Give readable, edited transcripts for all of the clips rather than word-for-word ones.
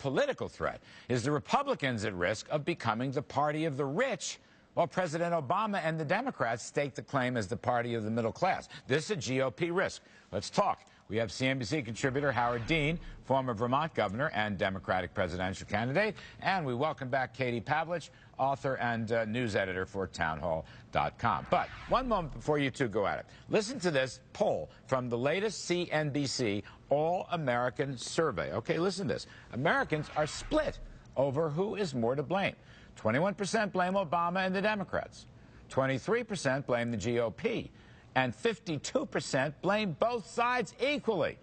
political threat is the Republicans at risk of becoming the party of the rich, while President Obama and the Democrats stake the claim as the party of the middle class. This is a GOP risk. Let's talk. We have CNBC contributor Howard Dean, former Vermont governor and Democratic presidential candidate. And we welcome back Katie Pavlich, author and news editor for townhall.com. But one moment before you two go at it, listen to this poll from the latest CNBC All-American Survey. Okay, listen to this. Americans are split over who is more to blame. 21% blame Obama and the Democrats. 23% blame the GOP. And 52% blame both sides equally.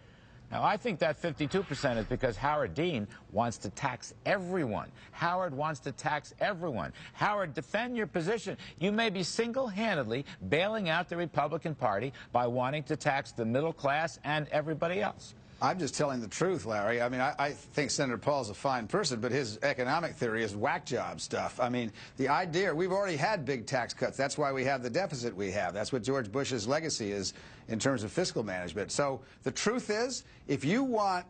Now, I think that 52% is because Howard Dean wants to tax everyone. Howard wants to tax everyone. Howard, defend your position. You may be single-handedly bailing out the Republican Party by wanting to tax the middle class and everybody else. I'm just telling the truth, Larry. I mean, I think Senator Paul's a fine person, but his economic theory is whack job stuff. I mean, the idea, we've already had big tax cuts. That's why we have the deficit we have. That's what George Bush's legacy is in terms of fiscal management. So the truth is, if you want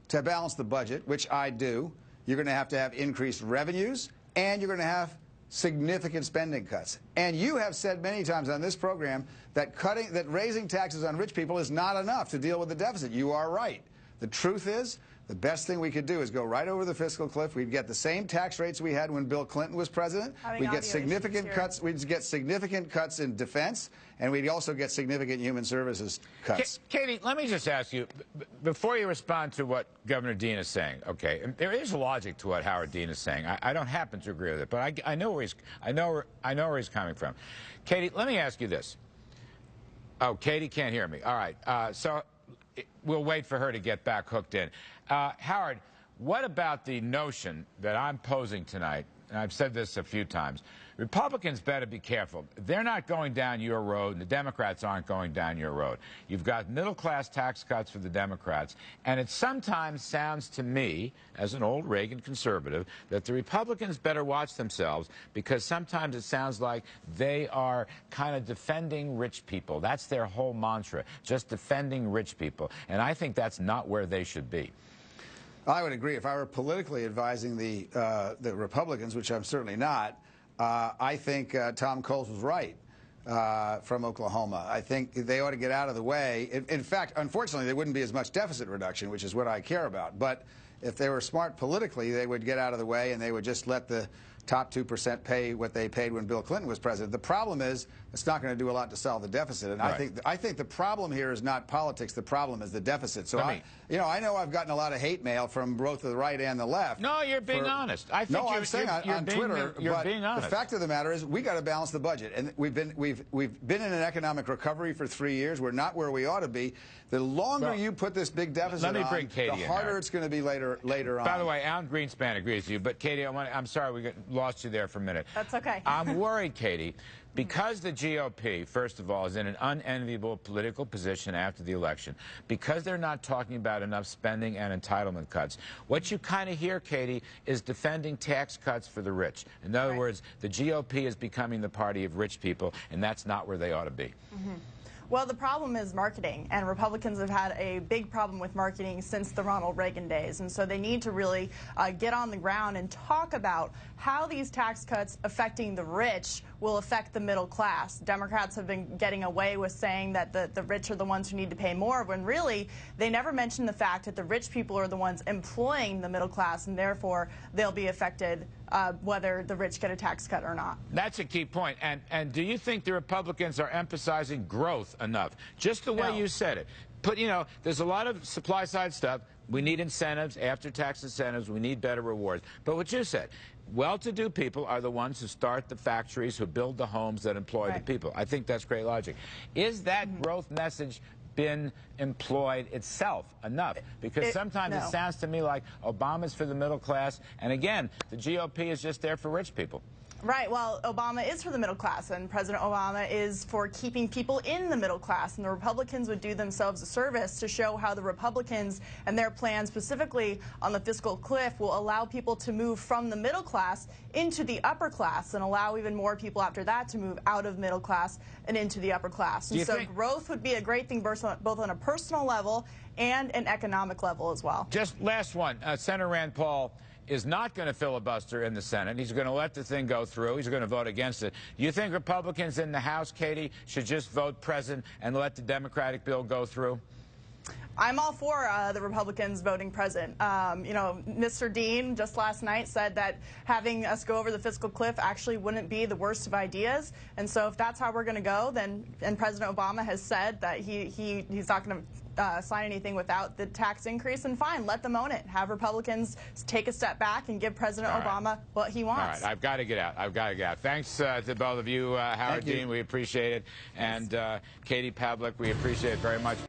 to balance the budget, which I do, you're going to have increased revenues, and you're going to have significant spending cuts. And you have said many times on this program that raising taxes on rich people is not enough to deal with the deficit. You are right. The truth is, the best thing we could do is go right over the fiscal cliff. We'd get the same tax rates we had when Bill Clinton was president. We'd get significant cuts. We'd get significant cuts in defense, and we'd also get significant human services cuts. Katie, let me just ask you, before you respond to what Governor Dean is saying, okay, and there is logic to what Howard Dean is saying. I don't happen to agree with it, but I know where he's coming from. Katie, let me ask you this. Oh, Katie can't hear me. All right, so we'll wait for her to get back hooked in. Howard, what about the notion that I'm posing tonight, and I've said this a few times, Republicans better be careful. They're not going down your road, and the Democrats aren't going down your road. You've got middle-class tax cuts for the Democrats, and it sometimes sounds to me, as an old Reagan conservative, that the Republicans better watch themselves, because sometimes it sounds like they are kind of defending rich people. That's their whole mantra, just defending rich people. And I think that's not where they should be. I would agree. If I were politically advising the Republicans, which I'm certainly not, I think Tom Coles was right from Oklahoma. I think they ought to get out of the way. In fact, unfortunately, there wouldn't be as much deficit reduction, which is what I care about. But if they were smart politically, they would get out of the way and they would just let the top 2% pay what they paid when Bill Clinton was president. The problem is it's not going to do a lot to solve the deficit. And right. I think the problem here is not politics. The problem is the deficit. So I know I've gotten a lot to mail from both the right and the left. No, you're being honest. I think I'm saying on Twitter. You're being honest. The fact of the matter is we got to balance the budget, and we've been in an economic recovery for 3 years. We're not where we ought to be. The longer you put this big deficit on, the harder it's going to be later on. By the way, Alan Greenspan agrees with you, but Katie, I'm sorry we lost you there for a minute. That's okay. I'm worried, Katie, because the GOP, first of all, is in an unenviable political position after the election, because they're not talking about enough spending and entitlement cuts. What you kind of hear, Katie, is defending tax cuts for the rich. In other words, the GOP is becoming the party of rich people, and that's not where they ought to be. Well, the problem is marketing, and Republicans have had a big problem with marketing since the Ronald Reagan days, and so they need to really get on the ground and talk about how these tax cuts affecting the rich will affect the middle class. Democrats have been getting away with saying that the rich are the ones who need to pay more, when really they never mention the fact that the rich people are the ones employing the middle class, and therefore they'll be affected whether the rich get a tax cut or not. That's a key point. And do you think the Republicans are emphasizing growth enough? Just the way you said it. There's a lot of supply side stuff. We need incentives, after-tax incentives. We need better rewards. But what you said, well-to-do people are the ones who start the factories, who build the homes that employ the people. I think that's great logic. Is that growth message been employed itself enough? Because sometimes it sounds to me like Obama's for the middle class, and again, the GOP is just there for rich people. Right. Well, Obama is for the middle class, and President Obama is for keeping people in the middle class. And the Republicans would do themselves a service to show how the Republicans and their plan, specifically on the fiscal cliff, will allow people to move from the middle class into the upper class and allow even more people after that to move out of middle class and into the upper class. And so growth would be a great thing both on a personal level and an economic level as well. Just last one. Senator Rand Paul is not going to filibuster in the Senate. He's going to let the thing go through. He's going to vote against it. Do you think Republicans in the House, Katie, should just vote present and let the Democratic bill go through? I'm all for the Republicans voting present. You know, Mr. Dean just last night said that having us go over the fiscal cliff actually wouldn't be the worst of ideas. And so if that's how we're going to go, then, and President Obama has said that he's not going to sign anything without the tax increase, and fine, let them own it. Have Republicans take a step back and give President Obama what he wants. All right, I've got to get out. I've got to get out. Thanks to both of you, Howard Dean, we appreciate it, and Katie Pavlich, we appreciate it very much.